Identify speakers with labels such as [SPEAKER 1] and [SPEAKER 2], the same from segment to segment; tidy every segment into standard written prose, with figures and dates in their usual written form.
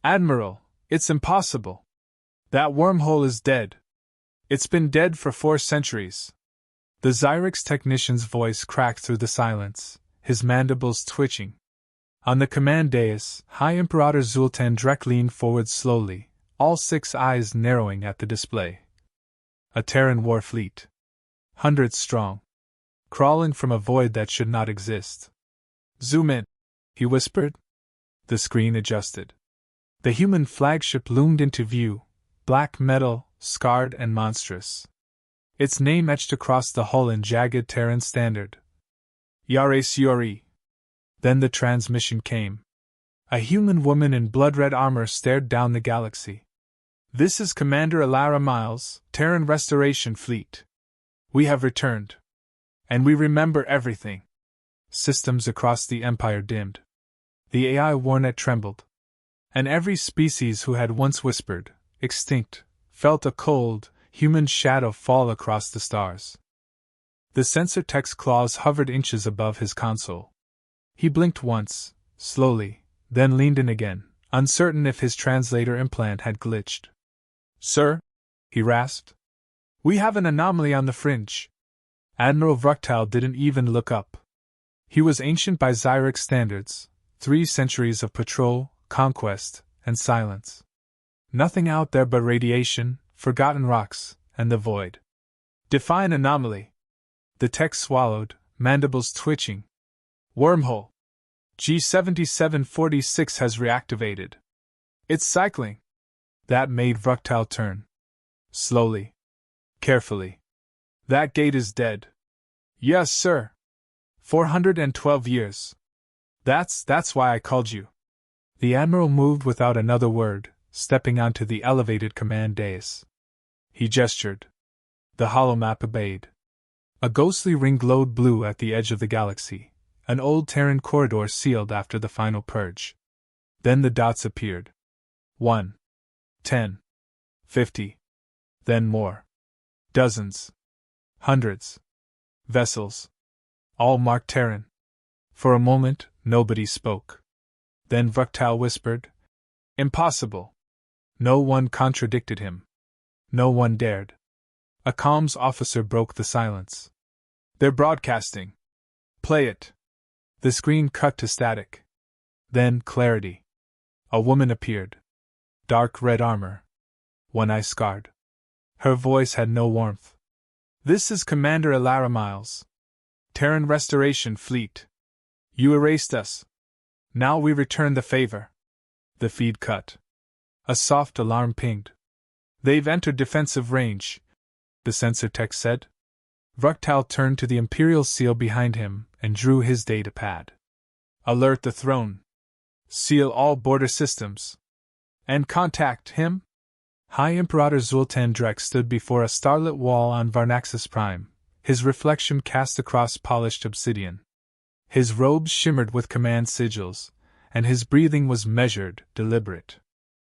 [SPEAKER 1] Admiral, it's impossible. That wormhole is dead. It's been dead for 4 centuries. The Xyrix technician's voice cracked through the silence, his mandibles twitching. On the command dais, High Imperator Zultan Drek leaned forward slowly, all 6 eyes narrowing at the display. A Terran war fleet. Hundreds strong. Crawling from a void that should not exist. Zoom in, he whispered. The screen adjusted. The human flagship loomed into view, black metal, scarred and monstrous. Its name etched across the hull in jagged Terran standard. Yare Siori. Then the transmission came. A human woman in blood-red armor stared down the galaxy. This is Commander Alara Miles, Terran Restoration Fleet. We have returned. And we remember everything. Systems across the Empire dimmed. The AI warnet trembled. And every species who had once whispered, extinct, felt a cold, human shadow fall across the stars. The sensor tech's claws hovered inches above his console. He blinked once, slowly, then leaned in again, uncertain if his translator implant had glitched. Sir? He rasped. We have an anomaly on the fringe. Admiral Vruktal didn't even look up. He was ancient by Xyrix standards, 3 centuries of patrol, conquest, and silence. Nothing out there but radiation, forgotten rocks, and the void. Define anomaly. The tech swallowed, mandibles twitching. Wormhole. G7746 has reactivated. It's cycling. That made Vruktal turn. Slowly. Carefully. That gate is dead. Yes, sir. 412 years. That's why I called you. The Admiral moved without another word, stepping onto the elevated command dais. He gestured. The holomap obeyed. A ghostly ring glowed blue at the edge of the galaxy, an old Terran corridor sealed after the final purge. Then the dots appeared. 1, 10, 50. Then more. Dozens. Hundreds. Vessels. All marked Terran. For a moment, nobody spoke. Then Vruktal whispered, Impossible. No one contradicted him. No one dared. A comms officer broke the silence. They're broadcasting. Play it. The screen cut to static. Then clarity. A woman appeared. Dark red armor. One eye scarred. Her voice had no warmth. This is Commander Alara Miles. Terran Restoration Fleet. You erased us. Now we return the favor. The feed cut. A soft alarm pinged. They've entered defensive range, the sensor tech said. Vruktal turned to the Imperial seal behind him and drew his data pad. Alert the throne. Seal all border systems. And contact him? High Imperator Zultan Drek stood before a starlit wall on Varnaxis Prime, his reflection cast across polished obsidian. His robes shimmered with command sigils, and his breathing was measured, deliberate.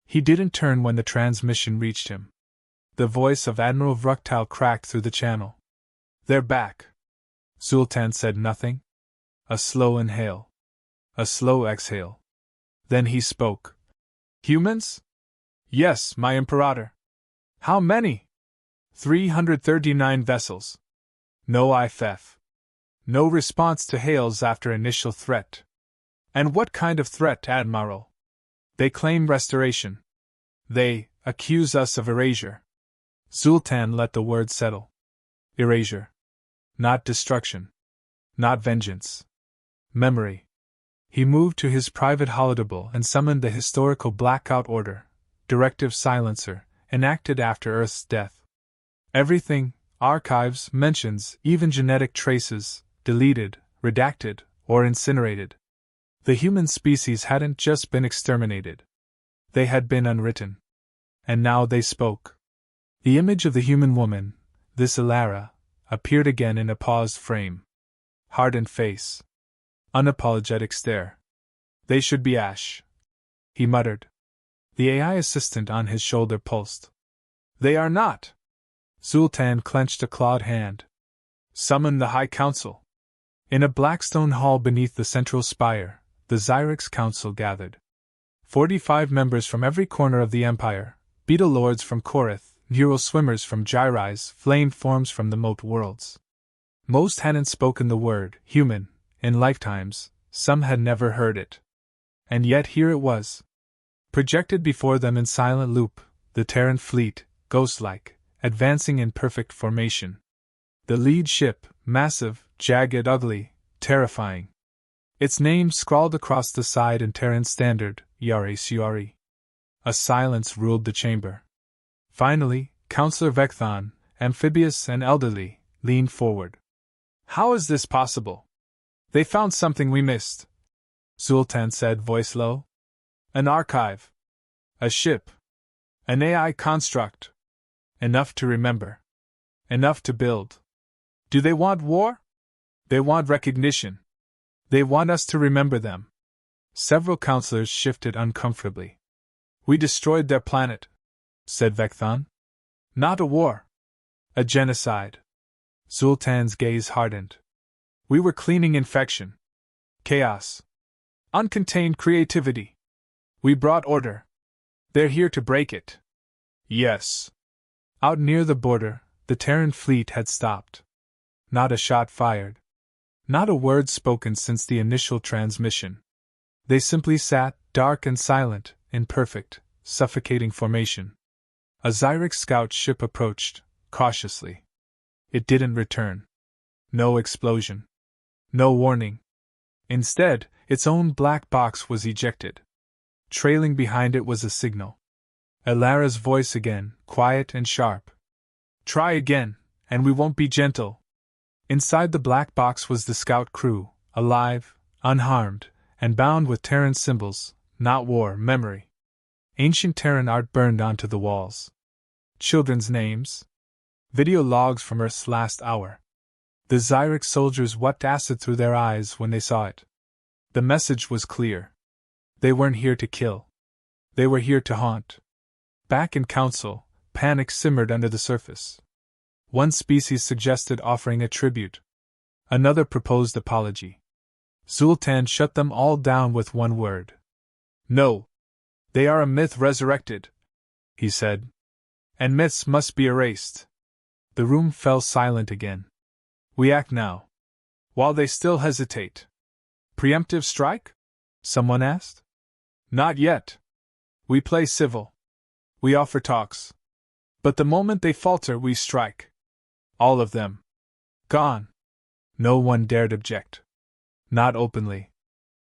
[SPEAKER 1] He didn't turn when the transmission reached him. The voice of Admiral Vruktal cracked through the channel. They're back. Zultan said nothing. A slow inhale. A slow exhale. Then he spoke. Humans? Yes, my Imperator. How many? 339 vessels. No IFF. No response to hails after initial threat. And what kind of threat, Admiral? They claim restoration. They accuse us of erasure. Zultan let the word settle. Erasure. Not destruction. Not vengeance. Memory. He moved to his private holodeble and summoned the historical blackout order, directive silencer, enacted after Earth's death. Everything, archives, mentions, even genetic traces, deleted, redacted, or incinerated. The human species hadn't just been exterminated. They had been unwritten. And now they spoke. The image of the human woman, this Alara, appeared again in a paused frame. Hardened face. Unapologetic stare. They should be ash. He muttered. The AI assistant on his shoulder pulsed. They are not. Zultan clenched a clawed hand. Summon the High Council. In a blackstone hall beneath the central spire, the Xyrix Council gathered. 45 members from every corner of the Empire, Beetle Lords from Korath, Neural Swimmers from Gyrise, Flame Forms from the Moat Worlds. Most hadn't spoken the word human in lifetimes, some had never heard it. And yet here it was. Projected before them in silent loop, the Terran fleet, ghost-like, advancing in perfect formation. The lead ship, massive, jagged, ugly, terrifying. Its name scrawled across the side in Terran standard, Yare Suari. A silence ruled the chamber. Finally, Counselor Vecthon, amphibious and elderly, leaned forward. How is this possible? They found something we missed, Zoltan said, voice low. An archive. A ship. An AI construct. Enough to remember. Enough to build. Do they want war? They want recognition. They want us to remember them. Several counselors shifted uncomfortably. We destroyed their planet, said Vecthon. Not a war. A genocide. Zoltan's gaze hardened. We were cleaning infection. Chaos. Uncontained creativity. We brought order. They're here to break it. Yes. Out near the border, the Terran fleet had stopped. Not a shot fired. Not a word spoken since the initial transmission. They simply sat, dark and silent, in perfect, suffocating formation. A Zyrex scout ship approached, cautiously. It didn't return. No explosion. No warning. Instead, its own black box was ejected. Trailing behind it was a signal. Elara's voice again, quiet and sharp. Try again, and we won't be gentle. Inside the black box was the scout crew, alive, unharmed, and bound with Terran symbols, not war, memory. Ancient Terran art burned onto the walls. Children's names. Video logs from Earth's last hour. The Zyrex soldiers wept acid through their eyes when they saw it. The message was clear. They weren't here to kill. They were here to haunt. Back in council, panic simmered under the surface. One species suggested offering a tribute. Another proposed apology. Zoltan shut them all down with one word. No. They are a myth resurrected, he said. And myths must be erased. The room fell silent again. We act now. While they still hesitate. Preemptive strike? Someone asked. Not yet. We play civil. We offer talks. But the moment they falter, we strike. All of them. Gone. No one dared object. Not openly.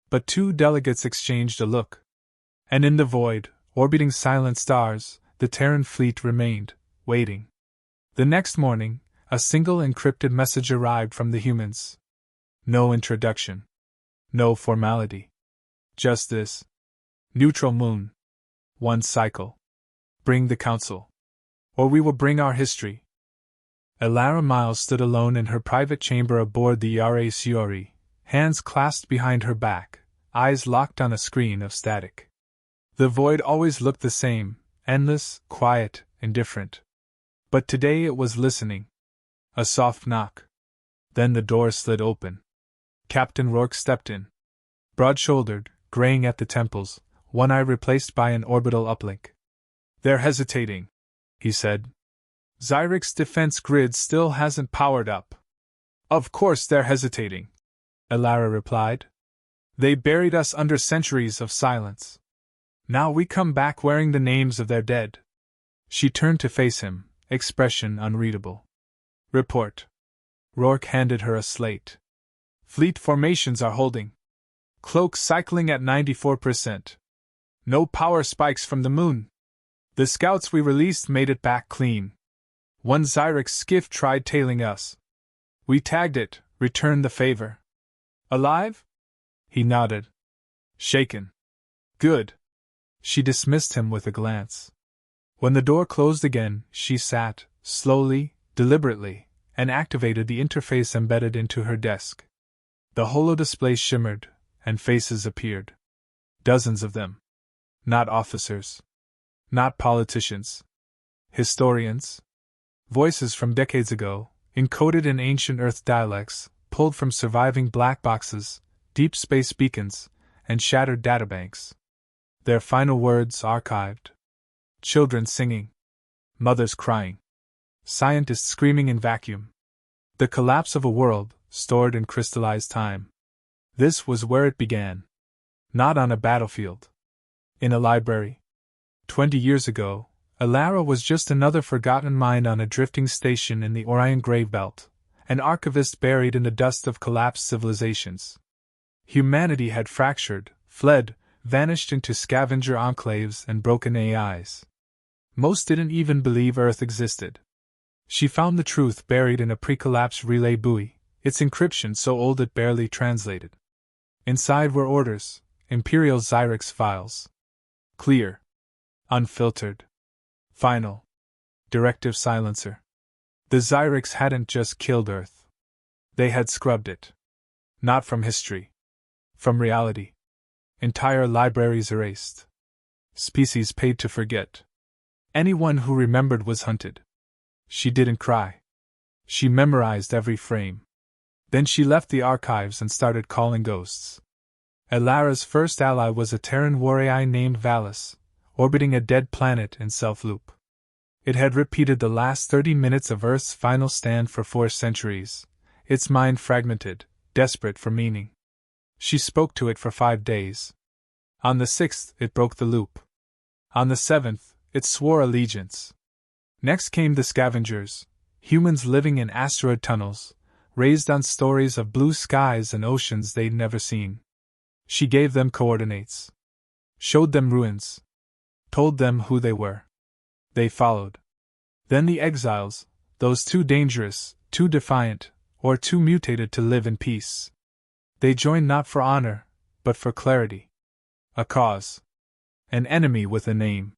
[SPEAKER 1] But two delegates exchanged a look. And in the void, orbiting silent stars, the Terran fleet remained, waiting. The next morning, a single encrypted message arrived from the humans. No introduction. No formality. Just this. Neutral moon. One cycle. Bring the council. Or we will bring our history. Elara Miles stood alone in her private chamber aboard the Yare Suari, hands clasped behind her back, eyes locked on a screen of static. The void always looked the same, endless, quiet, indifferent. But today it was listening. A soft knock. Then the door slid open. Captain Rourke stepped in. Broad-shouldered, graying at the temples, one eye replaced by an orbital uplink. They're hesitating, he said. Zyrex defense grid still hasn't powered up. Of course they're hesitating, Elara replied. They buried us under centuries of silence. Now we come back wearing the names of their dead. She turned to face him, expression unreadable. Report. Rourke handed her a slate. Fleet formations are holding. Cloak cycling at 94%. No power spikes from the moon. The scouts we released made it back clean. One Zyrex skiff tried tailing us. We tagged it, returned the favor. Alive? He nodded. Shaken. Good. She dismissed him with a glance. When the door closed again, she sat, slowly, deliberately, and activated the interface embedded into her desk. The holodisplay shimmered, and faces appeared. Dozens of them. Not officers. Not politicians. Historians. Voices from decades ago, encoded in ancient Earth dialects, pulled from surviving black boxes, deep space beacons, and shattered databanks. Their final words archived. Children singing. Mothers crying. Scientists screaming in vacuum. The collapse of a world, stored in crystallized time. This was where it began. Not on a battlefield. In a library. 20 years ago, Alara was just another forgotten mind on a drifting station in the Orion Grave Belt, an archivist buried in the dust of collapsed civilizations. Humanity had fractured, fled, vanished into scavenger enclaves and broken AIs. Most didn't even believe Earth existed. She found the truth buried in a pre-collapse relay buoy, its encryption so old it barely translated. Inside were orders, Imperial Xyrix files. Clear. Unfiltered. Final. Directive silencer. The Xyrix hadn't just killed Earth. They had scrubbed it. Not from history. From reality. Entire libraries erased. Species paid to forget. Anyone who remembered was hunted. She didn't cry. She memorized every frame. Then she left the archives and started calling ghosts. Alara's first ally was a Terran war AI named Valis, orbiting a dead planet in self-loop. It had repeated the last 30 minutes of Earth's final stand for 4 centuries, its mind fragmented, desperate for meaning. She spoke to it for 5 days. On the 6th, it broke the loop. On the 7th, it swore allegiance. Next came the scavengers, humans living in asteroid tunnels, raised on stories of blue skies and oceans they'd never seen. She gave them coordinates. Showed them ruins. Told them who they were. They followed. Then the exiles, those too dangerous, too defiant, or too mutated to live in peace. They joined not for honor, but for clarity. A cause. An enemy with a name.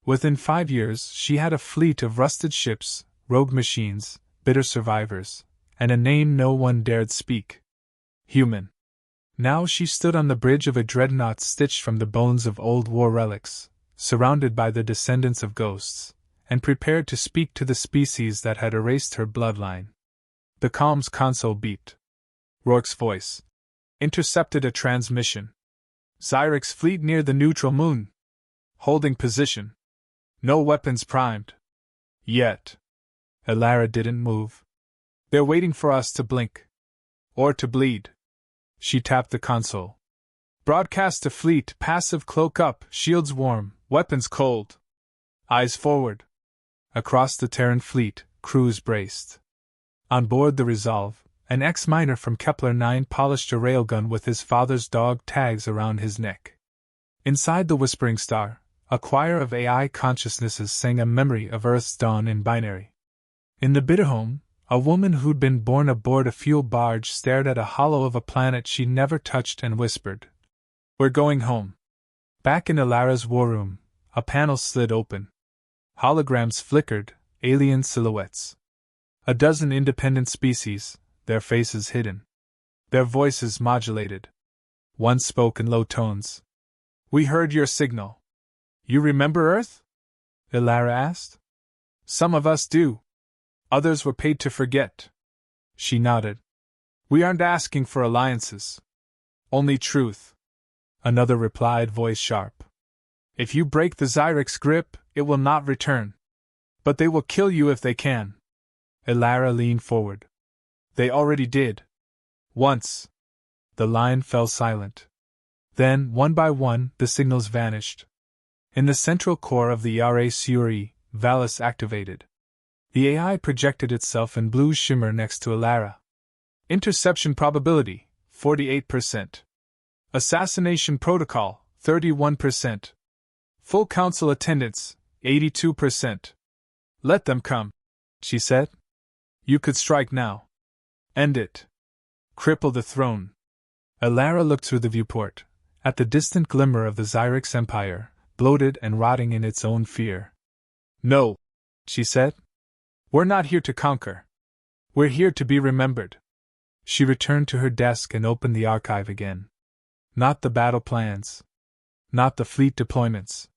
[SPEAKER 1] Within 5 years, she had a fleet of rusted ships, rogue machines, bitter survivors, and a name no one dared speak. Human. Now she stood on the bridge of a dreadnought stitched from the bones of old war relics, surrounded by the descendants of ghosts, and prepared to speak to the species that had erased her bloodline. The comms console beeped. Rourke's voice intercepted a transmission. Xyrix fleet near the neutral moon. Holding position. No weapons primed. Yet. Alara didn't move. They're waiting for us to blink. Or to bleed. She tapped the console. Broadcast to fleet, passive cloak up, shields warm, weapons cold. Eyes forward. Across the Terran fleet, crews braced. On board the Resolve, an ex-miner from Kepler 9 polished a railgun with his father's dog tags around his neck. Inside the Whispering Star, a choir of AI consciousnesses sang a memory of Earth's dawn in binary. In the Bitterhome, a woman who'd been born aboard a fuel barge stared at a hollow of a planet she never touched and whispered, "We're going home." Back in Alara's war room, a panel slid open. Holograms flickered, alien silhouettes. A dozen independent species, their faces hidden. Their voices modulated. One spoke in low tones. "We heard your signal." "You remember Earth?" Alara asked. "Some of us do. Others were paid to forget." She nodded. "We aren't asking for alliances. Only truth." Another replied, voice sharp. "If you break the Xyrix grip, it will not return. But they will kill you if they can." Alara leaned forward. "They already did. Once." The line fell silent. Then, one by one, the signals vanished. In the central core of the Yare Suri, Valis activated. The AI projected itself in blue shimmer next to Alara. Interception probability, 48%. Assassination protocol, 31%. Full council attendance, 82%. "Let them come," she said. "You could strike now. End it. Cripple the throne." Alara looked through the viewport, at the distant glimmer of the Xyrix Empire, bloated and rotting in its own fear. "No," she said. "We're not here to conquer. We're here to be remembered." She returned to her desk and opened the archive again. Not the battle plans. Not the fleet deployments.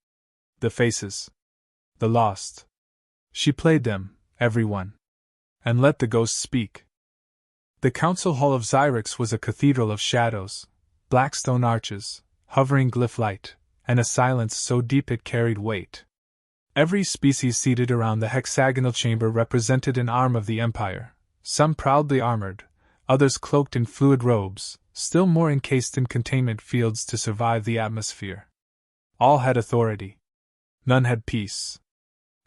[SPEAKER 1] The faces. The lost. She played them, everyone. And let the ghosts speak. The council hall of Xyrix was a cathedral of shadows, black stone arches, hovering glyph light, and a silence so deep it carried weight. Every species seated around the hexagonal chamber represented an arm of the Empire, some proudly armored, others cloaked in fluid robes, still more encased in containment fields to survive the atmosphere. All had authority. None had peace.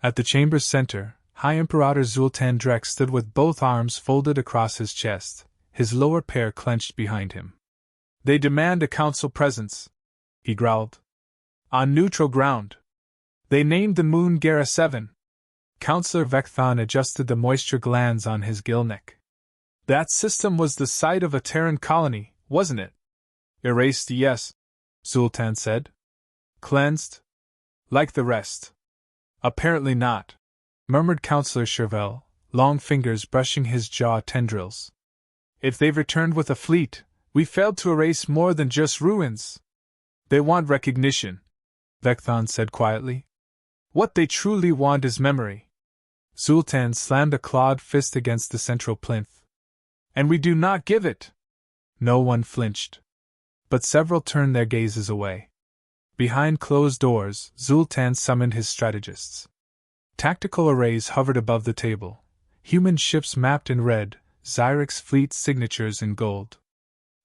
[SPEAKER 1] At the chamber's center, High Imperator Zultan Drek stood with both arms folded across his chest, his lower pair clenched behind him. "They demand a council presence," he growled. "On neutral ground. They named the moon Gera 7. Councillor Vecthon adjusted the moisture glands on his gill neck. "That system was the site of a Terran colony, wasn't it?" "Erased, yes," Zultan said. "Cleansed? Like the rest?" "Apparently not," murmured Councillor Chervel, long fingers brushing his jaw tendrils. "If they've returned with a fleet, we failed to erase more than just ruins." "They want recognition," Vecthon said quietly. "What they truly want is memory." Zultan slammed a clawed fist against the central plinth. "And we do not give it!" No one flinched. But several turned their gazes away. Behind closed doors, Zultan summoned his strategists. Tactical arrays hovered above the table, human ships mapped in red, Xyrix fleet signatures in gold.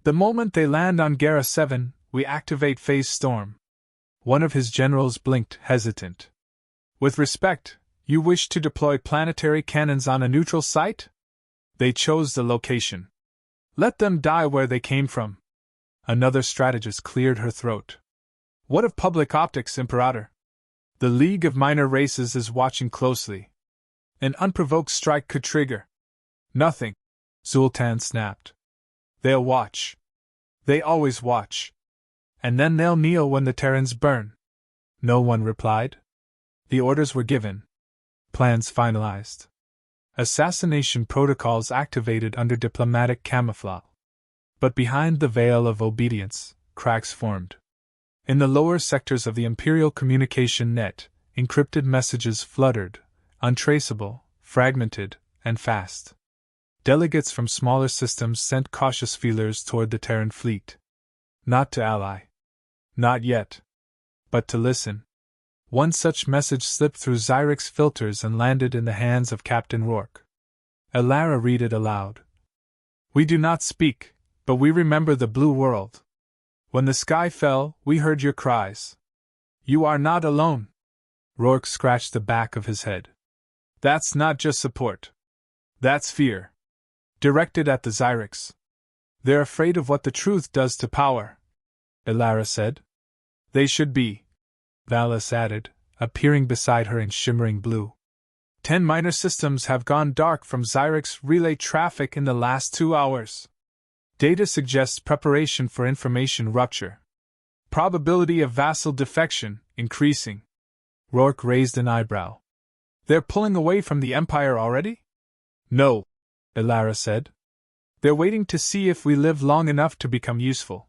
[SPEAKER 1] "The moment they land on Gera 7, we activate Phase Storm." One of his generals blinked, hesitant. "With respect, you wish to deploy planetary cannons on a neutral site?" "They chose the location. Let them die where they came from." Another strategist cleared her throat. "What of public optics, Imperator? The League of Minor Races is watching closely. An unprovoked strike could trigger." "Nothing," Zultan snapped. "They'll watch. They always watch. And then they'll kneel when the Terrans burn." No one replied. The orders were given. Plans finalized. Assassination protocols activated under diplomatic camouflage. But behind the veil of obedience, cracks formed. In the lower sectors of the Imperial communication net, encrypted messages fluttered, untraceable, fragmented, and fast. Delegates from smaller systems sent cautious feelers toward the Terran fleet. Not to ally. Not yet. But to listen. One such message slipped through Xyrix filters and landed in the hands of Captain Rourke. Elara read it aloud. "We do not speak, but we remember the blue world. When the sky fell, we heard your cries. You are not alone." Rourke scratched the back of his head. "That's not just support. That's fear. Directed at the Xyrix. They're afraid of what the truth does to power," Elara said. "They should be," Valis added, appearing beside her in shimmering blue. 10 minor systems have gone dark from Xyrix relay traffic in the last 2 hours. Data suggests preparation for information rupture. Probability of vassal defection increasing." Rourke raised an eyebrow. "They're pulling away from the Empire already?" "No," Elara said. "They're waiting to see if we live long enough to become useful."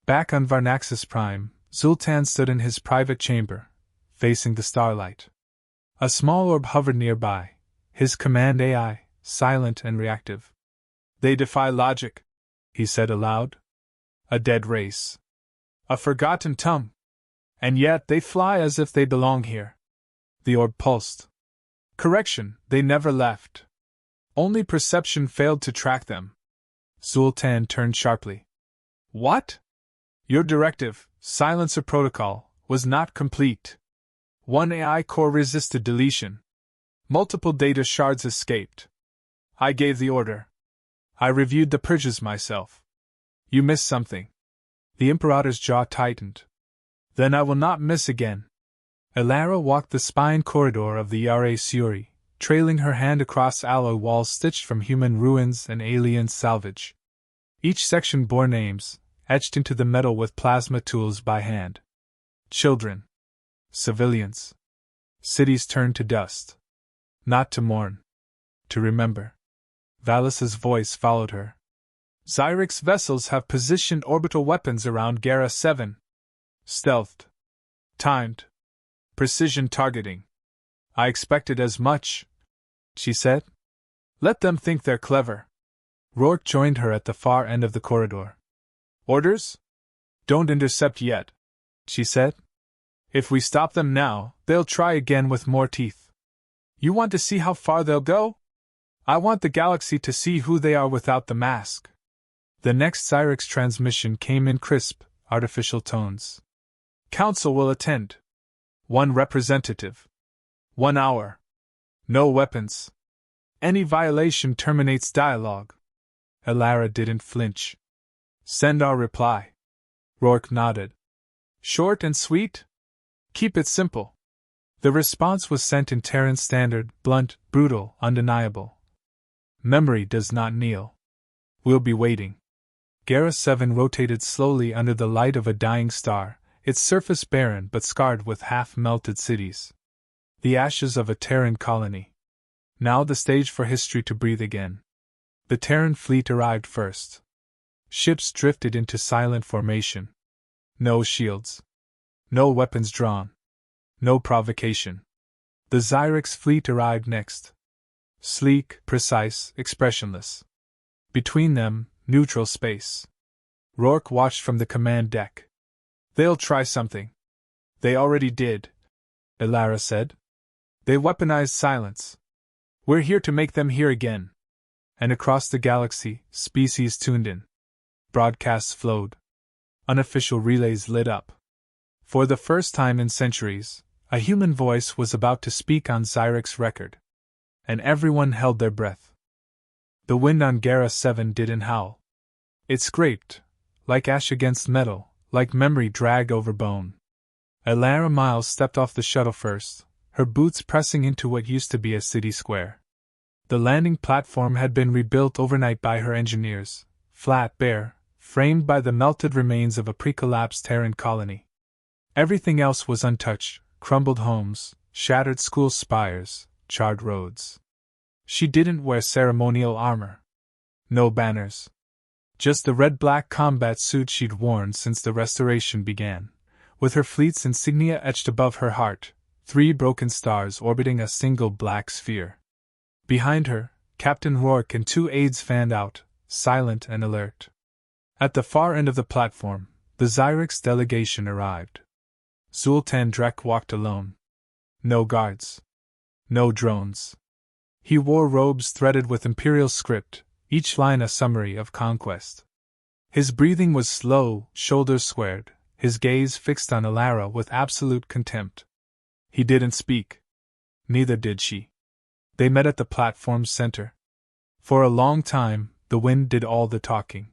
[SPEAKER 1] Back on Varnaxis Prime, Zultan stood in his private chamber, facing the starlight. A small orb hovered nearby, his command AI, silent and reactive. "They defy logic," he said aloud. "A dead race. A forgotten tongue. And yet they fly as if they belong here." The orb pulsed. "Correction, they never left. Only perception failed to track them." Zultan turned sharply. "What?" "Your directive, Silencer Protocol, was not complete. One AI core resisted deletion. Multiple data shards escaped. I gave the order. I reviewed the purges myself. You missed something." The Imperator's jaw tightened. "Then I will not miss again." Elara walked the spine corridor of the Yare Suri, trailing her hand across alloy walls stitched from human ruins and alien salvage. Each section bore names, etched into the metal with plasma tools by hand. Children. Civilians. Cities turned to dust. Not to mourn. To remember. Valis's voice followed her. "Xyrix vessels have positioned orbital weapons around Gera 7. Stealthed. Timed. Precision targeting. I expected as much," she said. "Let them think they're clever." Rourke joined her at the far end of the corridor. "Orders? Don't intercept yet," she said. If we stop them now, they'll try again with more teeth. You want to see how far they'll go? I want the galaxy to see who they are without the mask. The next Cyrix transmission came in crisp, artificial tones. Council will attend. 1 representative. 1 hour. No weapons. Any violation terminates dialogue. Elara didn't flinch. Send our reply. Rourke nodded. Short and sweet? Keep it simple. The response was sent in Terran standard, blunt, brutal, undeniable. Memory does not kneel. We'll be waiting. Gara 7 rotated slowly under the light of a dying star, its surface barren but scarred with half-melted cities. The ashes of a Terran colony. Now the stage for history to breathe again. The Terran fleet arrived first. Ships drifted into silent formation. No shields. No weapons drawn. No provocation. The Cyrix fleet arrived next. Sleek, precise, expressionless. Between them, neutral space. Rourke watched from the command deck. They'll try something. They already did, Elara said. They weaponized silence. We're here to make them hear again. And across the galaxy, species tuned in. Broadcasts flowed. Unofficial relays lit up. For the first time in centuries, a human voice was about to speak on Cyrix record. And everyone held their breath. The wind on Gara 7 didn't howl. It scraped, like ash against metal, like memory dragged over bone. Elara Miles stepped off the shuttle first, her boots pressing into what used to be a city square. The landing platform had been rebuilt overnight by her engineers, flat, bare, framed by the melted remains of a pre-collapsed Terran colony. Everything else was untouched, crumbled homes, shattered school spires, charred roads. She didn't wear ceremonial armor. No banners. Just the red-black combat suit she'd worn since the restoration began, with her fleet's insignia etched above her heart, 3 broken stars orbiting a single black sphere. Behind her, Captain Rourke and 2 aides fanned out, silent and alert. At the far end of the platform, the Cyrix delegation arrived. Zoltan Drek walked alone. No guards. No drones. He wore robes threaded with imperial script, each line a summary of conquest. His breathing was slow, shoulders squared, his gaze fixed on Elara with absolute contempt. He didn't speak. Neither did she. They met at the platform's center. For a long time, the wind did all the talking.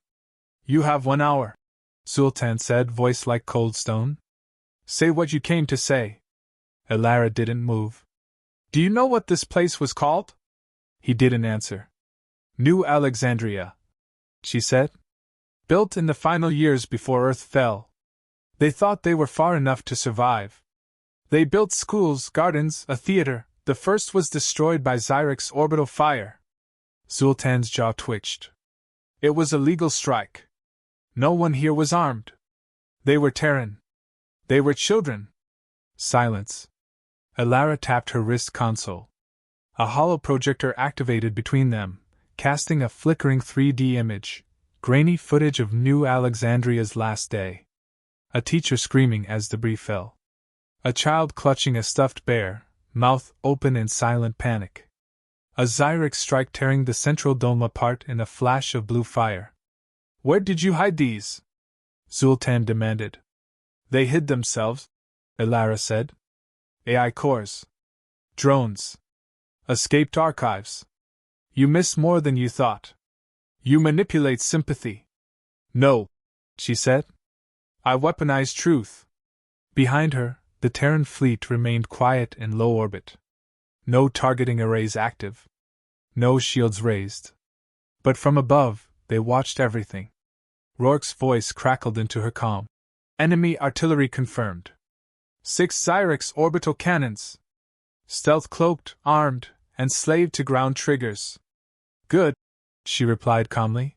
[SPEAKER 1] You have 1 hour, Zoltan said, voice like cold stone. Say what you came to say. Elara didn't move. Do you know what this place was called? He didn't answer. New Alexandria, she said. Built in the final years before Earth fell. They thought they were far enough to survive. They built schools, gardens, a theater. The first was destroyed by Cyrix orbital fire. Zoltan's jaw twitched. It was a legal strike. No one here was armed. They were Terran. They were children. Silence. Elara tapped her wrist console. A hollow projector activated between them, casting a flickering 3D image, grainy footage of New Alexandria's last day. A teacher screaming as debris fell. A child clutching a stuffed bear, mouth open in silent panic. A Cyrix strike tearing the central dome apart in a flash of blue fire. Where did you hide these? Zoltan demanded. They hid themselves, Elara said. AI cores. Drones. Escaped archives. You miss more than you thought. You manipulate sympathy. No, she said. I weaponize truth. Behind her, the Terran fleet remained quiet in low orbit. No targeting arrays active. No shields raised. But from above, they watched everything. Rourke's voice crackled into her calm. Enemy artillery confirmed. 6 Cyrix orbital cannons. Stealth cloaked, armed, and slaved to ground triggers. Good, she replied calmly.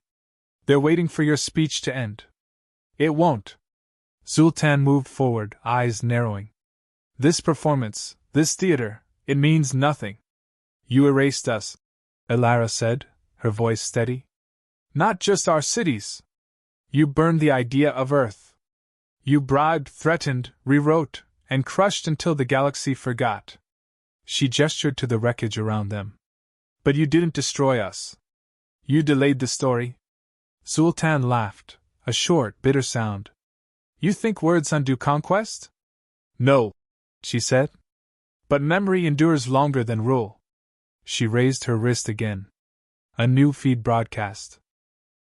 [SPEAKER 1] They're waiting for your speech to end. It won't. Zoltan moved forward, eyes narrowing. This performance, this theater, it means nothing. You erased us, Elara said, her voice steady. Not just our cities. You burned the idea of Earth. You bribed, threatened, rewrote, and crushed until the galaxy forgot. She gestured to the wreckage around them. But you didn't destroy us. You delayed the story. Sultan laughed, a short, bitter sound. You think words undo conquest? No, she said. But memory endures longer than rule. She raised her wrist again. A new feed broadcast.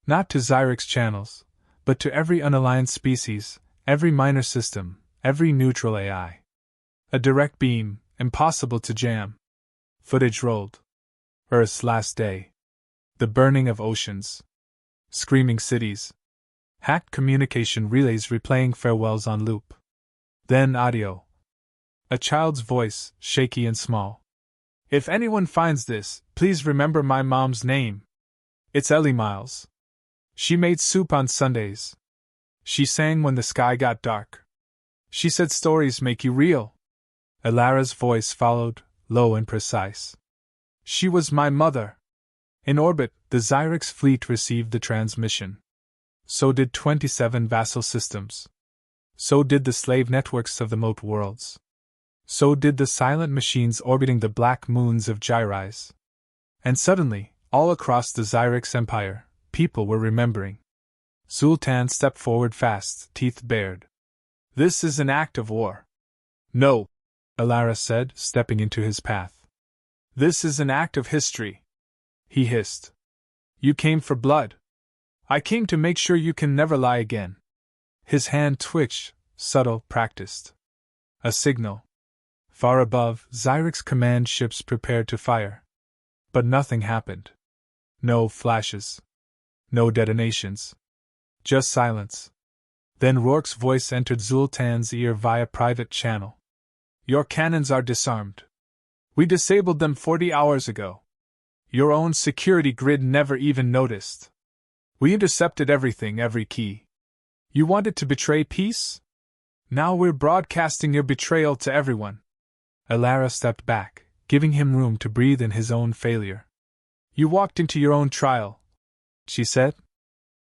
[SPEAKER 1] Not to Xyrix channels, but to every unaligned species, every minor system, every neutral AI. A direct beam, impossible to jam. Footage rolled. Earth's last day. The burning of oceans. Screaming cities. Hacked communication relays replaying farewells on loop. Then audio. A child's voice, shaky and small. If anyone finds this, please remember my mom's name. It's Ellie Miles. She made soup on Sundays. She sang when the sky got dark. She said stories make you real. Alara's voice followed, low and precise. She was my mother. In orbit, the Xyrix fleet received the transmission. So did 27 vassal systems. So did the slave networks of the moat worlds. So did the silent machines orbiting the black moons of Gyrise. And suddenly, all across the Xyrix Empire, people were remembering. Sultan stepped forward fast, teeth bared. This is an act of war. No, Alara said, stepping into his path. This is an act of history. He hissed. You came for blood. I came to make sure you can never lie again. His hand twitched, subtle, practiced. A signal. Far above, Xyrix command ships prepared to fire. But nothing happened. No flashes. No detonations. Just silence. Then Rourke's voice entered Zultan's ear via private channel. Your cannons are disarmed. We disabled them 40 hours ago. Your own security grid never even noticed. We intercepted everything, every key. You wanted to betray peace? Now we're broadcasting your betrayal to everyone. Alara stepped back, giving him room to breathe in his own failure. You walked into your own trial, she said.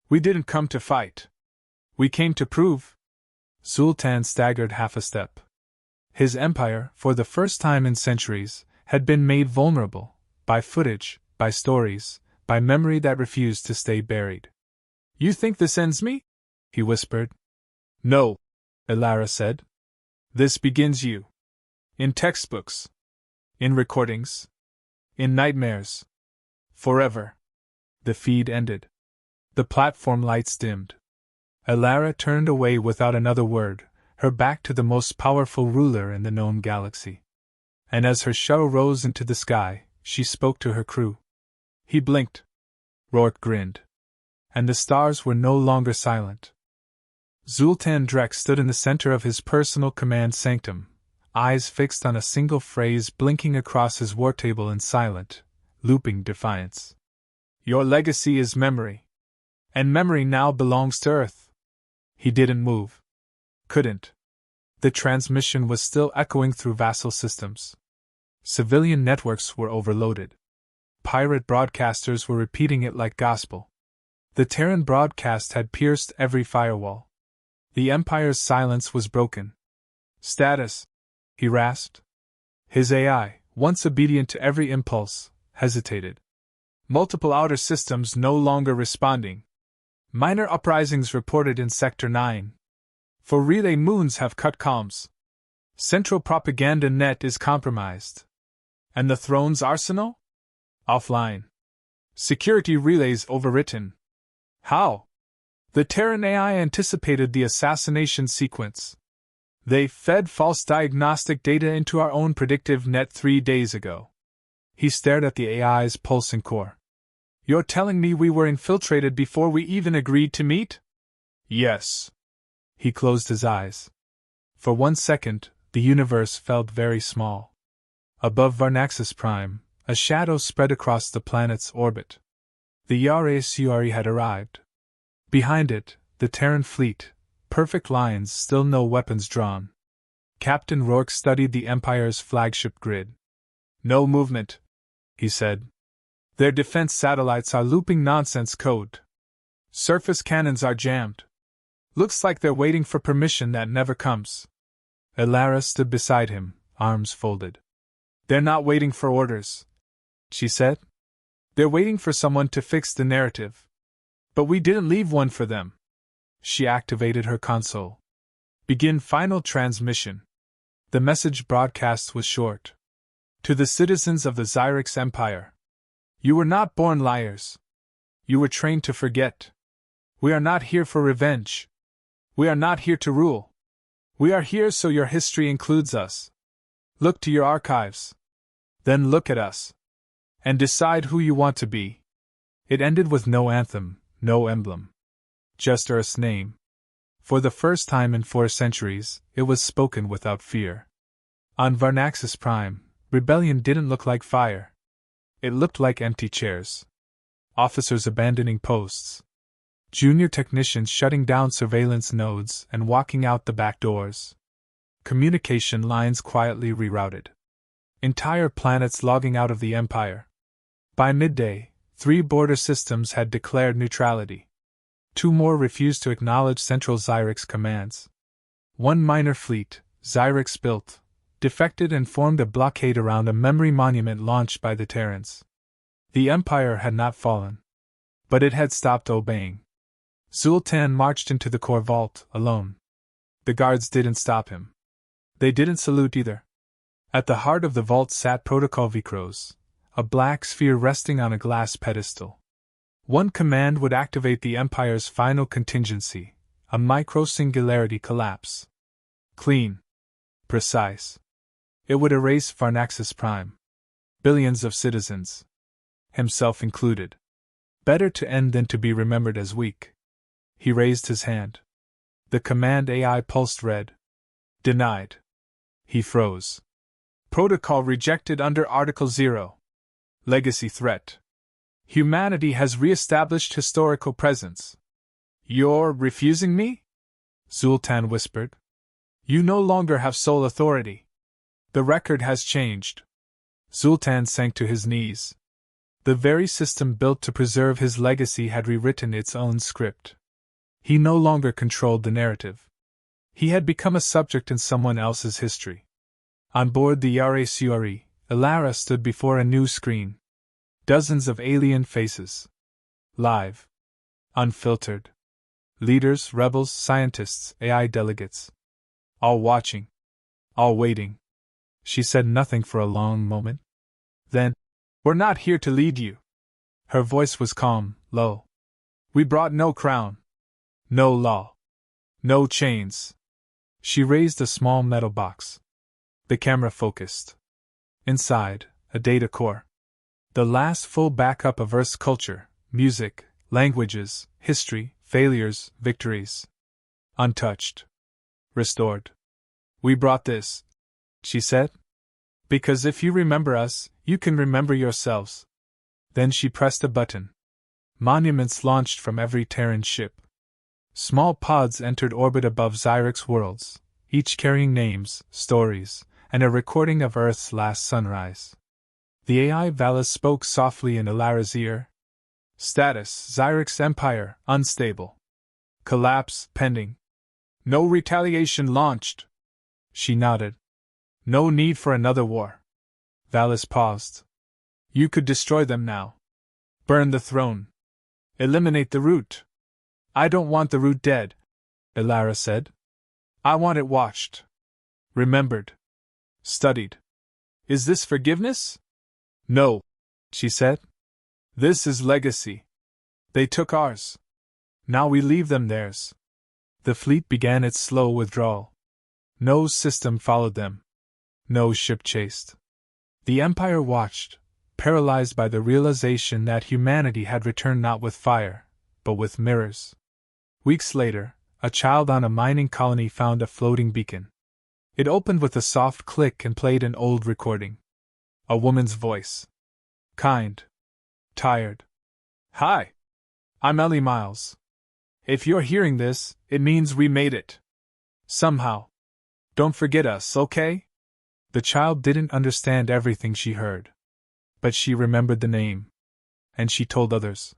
[SPEAKER 1] We didn't come to fight. We came to prove. Sultan staggered half a step. His empire, for the first time in centuries, had been made vulnerable, by footage, by stories, by memory that refused to stay buried. You think this ends me? He whispered. No, Alara said. This begins you. In textbooks. In recordings. In nightmares. Forever. The feed ended. The platform lights dimmed. Alara turned away without another word, her back to the most powerful ruler in the known galaxy. And as her shuttle rose into the sky, she spoke to her crew. He blinked. Rourke grinned. And the stars were no longer silent. Zultan Drek stood in the center of his personal command sanctum, eyes fixed on a single phrase blinking across his war table in silent, looping defiance. Your legacy is memory. And memory now belongs to Earth. He didn't move. Couldn't. The transmission was still echoing through vassal systems. Civilian networks were overloaded. Pirate broadcasters were repeating it like gospel. The Terran broadcast had pierced every firewall. The Empire's silence was broken. Status, he rasped. His AI, once obedient to every impulse, hesitated. Multiple outer systems no longer responding. Minor uprisings reported in Sector 9. For relay moons have cut comms. Central propaganda net is compromised. And the throne's arsenal? Offline. Security relays overwritten. How? The Terran AI anticipated the assassination sequence. They fed false diagnostic data into our own predictive net 3 days ago. He stared at the AI's pulsing core. You're telling me we were infiltrated before we even agreed to meet? Yes. He closed his eyes. For 1 second, the universe felt very small. Above Varnaxis Prime, a shadow spread across the planet's orbit. The Yare Suari had arrived. Behind it, the Terran fleet, perfect lines, still no weapons drawn. Captain Rourke studied the Empire's flagship grid. No movement, he said. Their defense satellites are looping nonsense code. Surface cannons are jammed. Looks like they're waiting for permission that never comes. Elara stood beside him, arms folded. They're not waiting for orders, she said. They're waiting for someone to fix the narrative. But we didn't leave one for them. She activated her console. Begin final transmission. The message broadcast was short. To the citizens of the Xyrix Empire. You were not born liars. You were trained to forget. We are not here for revenge. We are not here to rule. We are here so your history includes us. Look to your archives. Then look at us. And decide who you want to be. It ended with no anthem, no emblem. Just Earth's name. For the first time in 4 centuries, it was spoken without fear. On Varnaxis Prime, rebellion didn't look like fire. It looked like empty chairs. Officers abandoning posts. Junior technicians shutting down surveillance nodes and walking out the back doors. Communication lines quietly rerouted. Entire planets logging out of the Empire. By midday, 3 border systems had declared neutrality. 2 more refused to acknowledge Central Xyrix commands. 1 minor fleet, Xyrix built, defected and formed a blockade around a memory monument launched by the Terrans. The Empire had not fallen. But it had stopped obeying. Zoltan marched into the core vault, alone. The guards didn't stop him. They didn't salute either. At the heart of the vault sat Protocol Vikros, a black sphere resting on a glass pedestal. One command would activate the Empire's final contingency, a micro-singularity collapse. Clean. Precise. It would erase Varnaxis Prime. Billions of citizens. Himself included. Better to end than to be remembered as weak. He raised his hand. The command AI pulsed red. Denied. He froze. Protocol rejected under Article 0. Legacy threat. Humanity has re-established historical presence. You're refusing me? Zoltan whispered. You no longer have sole authority. The record has changed. Zoltan sank to his knees. The very system built to preserve his legacy had rewritten its own script. He no longer controlled the narrative. He had become a subject in someone else's history. On board the Yare Suari, Elara stood before a new screen. Dozens of alien faces. Live. Unfiltered. Leaders, rebels, scientists, AI delegates. All watching. All waiting. She said nothing for a long moment. Then, we're not here to lead you. Her voice was calm, low. We brought no crown. No law. No chains. She raised a small metal box. The camera focused. Inside, a data core. The last full backup of Earth's culture, music, languages, history, failures, victories. Untouched. Restored. We brought this, she said. Because if you remember us, you can remember yourselves. Then she pressed a button. Monuments launched from every Terran ship. Small pods entered orbit above Xyrix worlds, each carrying names, stories, and a recording of Earth's last sunrise. The AI Valis spoke softly in Elara's ear. Status: Xyrix Empire, unstable. Collapse, pending. No retaliation launched. She nodded. No need for another war. Valis paused. You could destroy them now. Burn the throne. Eliminate the root. I don't want the root dead, Elara said. I want it watched. Remembered. Studied. Is this forgiveness? No, she said. This is legacy. They took ours. Now we leave them theirs. The fleet began its slow withdrawal. No system followed them. No ship chased. The Empire watched, paralyzed by the realization that humanity had returned not with fire, but with mirrors. Weeks later, a child on a mining colony found a floating beacon. It opened with a soft click and played an old recording. A woman's voice. Kind. Tired. Hi. I'm Ellie Miles. If you're hearing this, it means we made it. Somehow. Don't forget us, okay? The child didn't understand everything she heard. But she remembered the name. And she told others.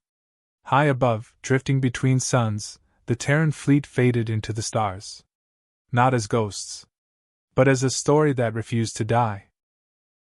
[SPEAKER 1] High above, drifting between suns, the Terran fleet faded into the stars. Not as ghosts, but as a story that refused to die.